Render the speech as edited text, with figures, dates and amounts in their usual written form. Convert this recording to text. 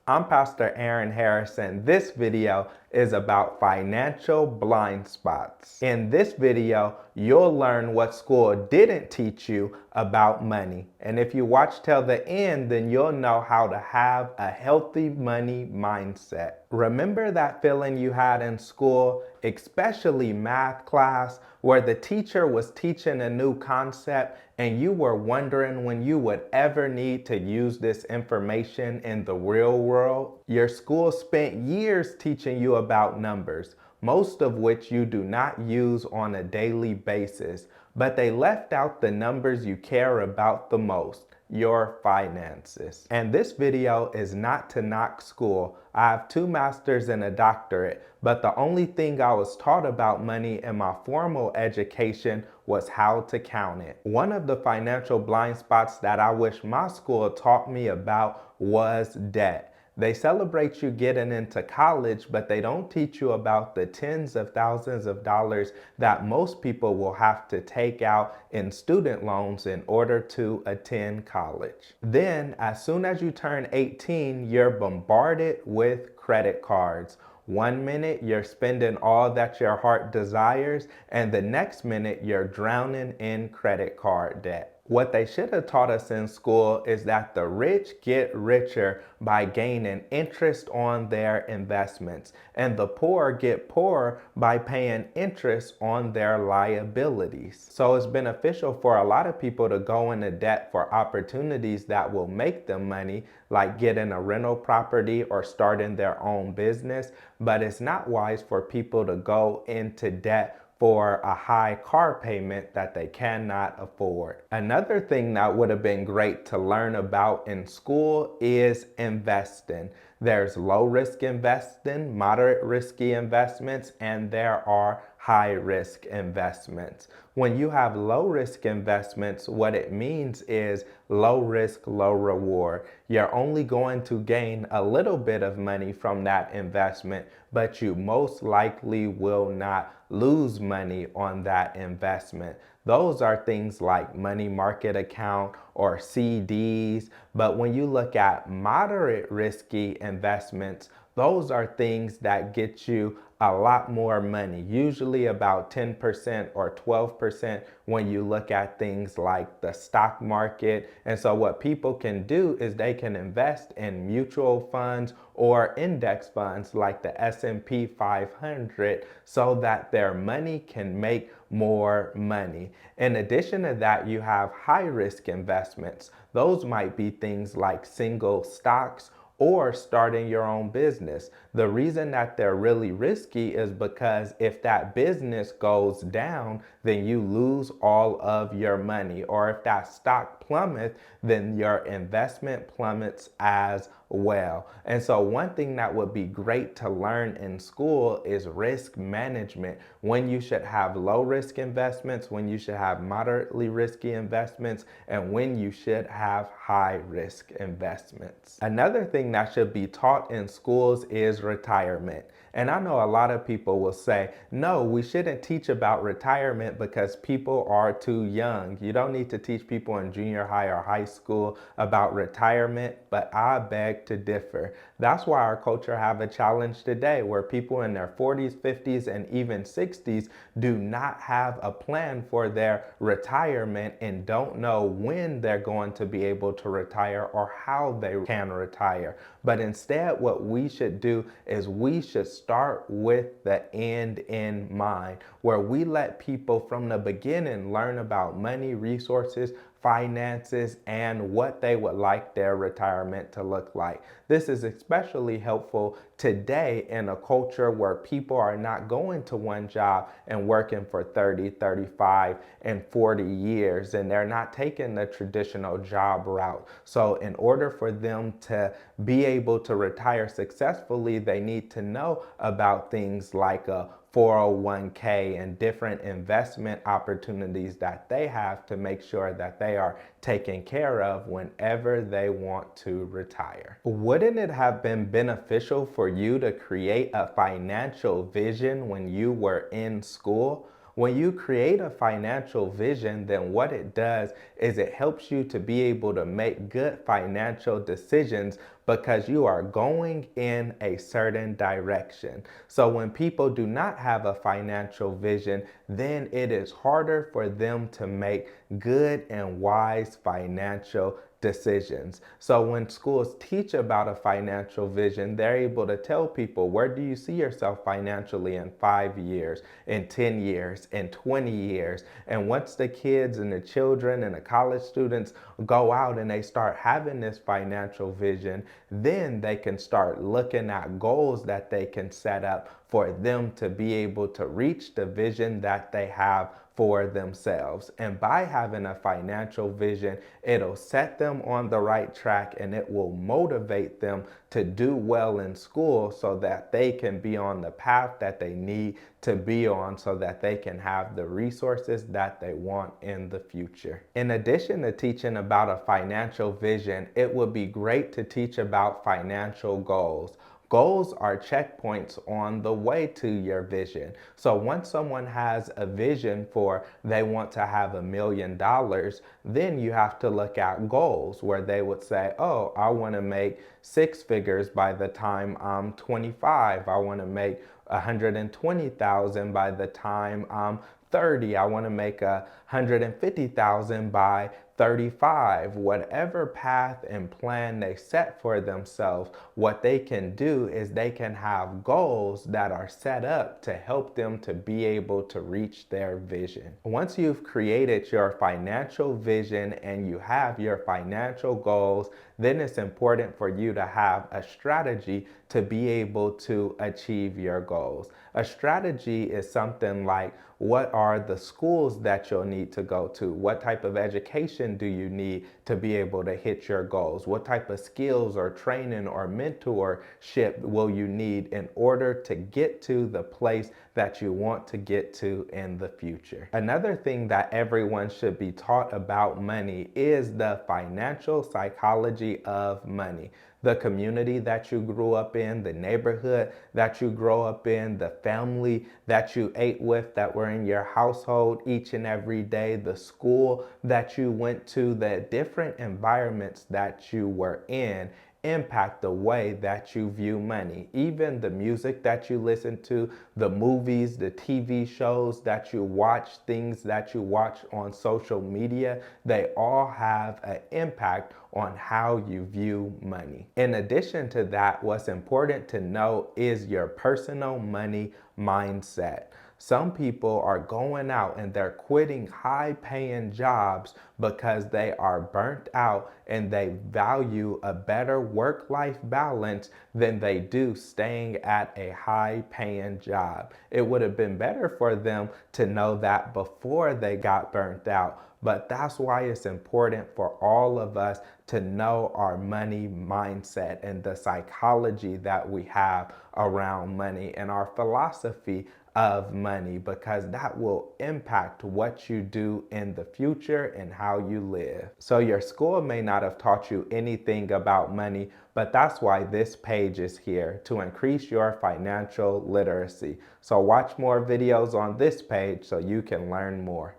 I'm Pastor Aaron Harrison. This video is about financial blind spots. In this video, you'll learn what school didn't teach you about money. And if you watch till the end, then you'll know how to have a healthy money mindset. Remember that feeling you had in school, especially math class, where the teacher was teaching a new concept and you were wondering when you would ever need to use this information in the real world? Your school spent years teaching you about numbers, most of which you do not use on a daily basis, but they left out the numbers you care about the most: your finances. And this video is not to knock school. I have 2 masters and a doctorate, but the only thing I was taught about money in my formal education was how to count it. One of the financial blind spots that I wish my school taught me about was debt. They celebrate you getting into college, but they don't teach you about the tens of thousands of dollars that most people will have to take out in student loans in order to attend college. Then, as soon as you turn 18, you're bombarded with credit cards. One minute you're spending all that your heart desires, and the next minute you're drowning in credit card debt. What they should have taught us in school is that the rich get richer by gaining interest on their investments, and the poor get poorer by paying interest on their liabilities. So it's beneficial for a lot of people to go into debt for opportunities that will make them money, like getting a rental property or starting their own business, but it's not wise for people to go into debt for a high car payment that they cannot afford. Another thing that would have been great to learn about in school is investing. There's low risk investing, moderate risky investments, and there are high risk investments. When you have low risk investments, what it means is low risk, low reward. You're only going to gain a little bit of money from that investment, but you most likely will not lose money on that investment. Those are things like money market account or CDs. But when you look at moderate risky investments, those are things that get you a lot more money, usually about 10% or 12% when you look at things like the stock market. And so what people can do is they can invest in mutual funds or index funds like the S&P 500 so that their money can make more money. In addition to that, you have high risk investments. Those might be things like single stocks or starting your own business. The reason that they're really risky is because if that business goes down, then you lose all of your money. Or if that stock plummets, then your investment plummets as well. And so one thing that would be great to learn in school is risk management. When you should have low risk investments, when you should have moderately risky investments, and when you should have high risk investments. Another thing that should be taught in schools is retirement. And I know a lot of people will say, no, we shouldn't teach about retirement because people are too young. You don't need to teach people in junior high or high school about retirement, but I beg to differ. That's why our culture have a challenge today where people in their 40s, 50s, and even 60s do not have a plan for their retirement and don't know when they're going to be able to retire or how they can retire. But instead, what we should do is we should start with the end in mind, where we let people from the beginning learn about money, resources, finances, and what they would like their retirement to look like. This is especially helpful today in a culture where people are not going to one job and working for 30, 35, and 40 years, and they're not taking the traditional job route. So in order for them to be able to retire successfully, they need to know about things like a 401k and different investment opportunities that they have to make sure that they are taken care of whenever they want to retire. Wouldn't it have been beneficial for you to create a financial vision when you were in school? When you create a financial vision, then what it does is it helps you to be able to make good financial decisions because you are going in a certain direction. So when people do not have a financial vision, then it is harder for them to make good and wise financial decisions. So when schools teach about a financial vision, they're able to tell people, where do you see yourself financially in 5 years, in 10 years, in 20 years? And once the kids and the children and the college students go out and they start having this financial vision, then they can start looking at goals that they can set up for them to be able to reach the vision that they have for themselves. And by having a financial vision, it'll set them on the right track and it will motivate them to do well in school so that they can be on the path that they need to be on so that they can have the resources that they want in the future. In addition to teaching about a financial vision, it would be great to teach about financial goals. Goals are checkpoints on the way to your vision. So once someone has a vision for they want to have $1,000,000, then you have to look at goals where they would say, oh, I want to make 6 figures by the time I'm 25. I want to make 120,000 by the time I'm 30. I want to make 150,000 by 35. Whatever path and plan they set for themselves, what they can do is they can have goals that are set up to help them to be able to reach their vision. Once you've created your financial vision and you have your financial goals, then it's important for you to have a strategy to be able to achieve your goals. A strategy is something like, what are the schools that you'll need to go to? What type of education do you need to be able to hit your goals? What type of skills or training or mentorship will you need in order to get to the place that you want to get to in the future? Another thing that everyone should be taught about money is the financial psychology of money. The community that you grew up in, the neighborhood that you grow up in, the family that you ate with that were in your household each and every day, the school that you went to, the different environments that you were in impact the way that you view money. Even the music that you listen to, the movies, the TV shows that you watch, things that you watch on social media, they all have an impact on how you view money. In addition to that, what's important to know is your personal money mindset. Some people are going out and they're quitting high-paying jobs because they are burnt out and they value a better work-life balance than they do staying at a high-paying job. It would have been better for them to know that before they got burnt out. But that's why it's important for all of us to know our money mindset and the psychology that we have around money and our philosophy of money, because that will impact what you do in the future and how you live. So your school may not have taught you anything about money, but that's why this page is here, to increase your financial literacy. So watch more videos on this page so you can learn more.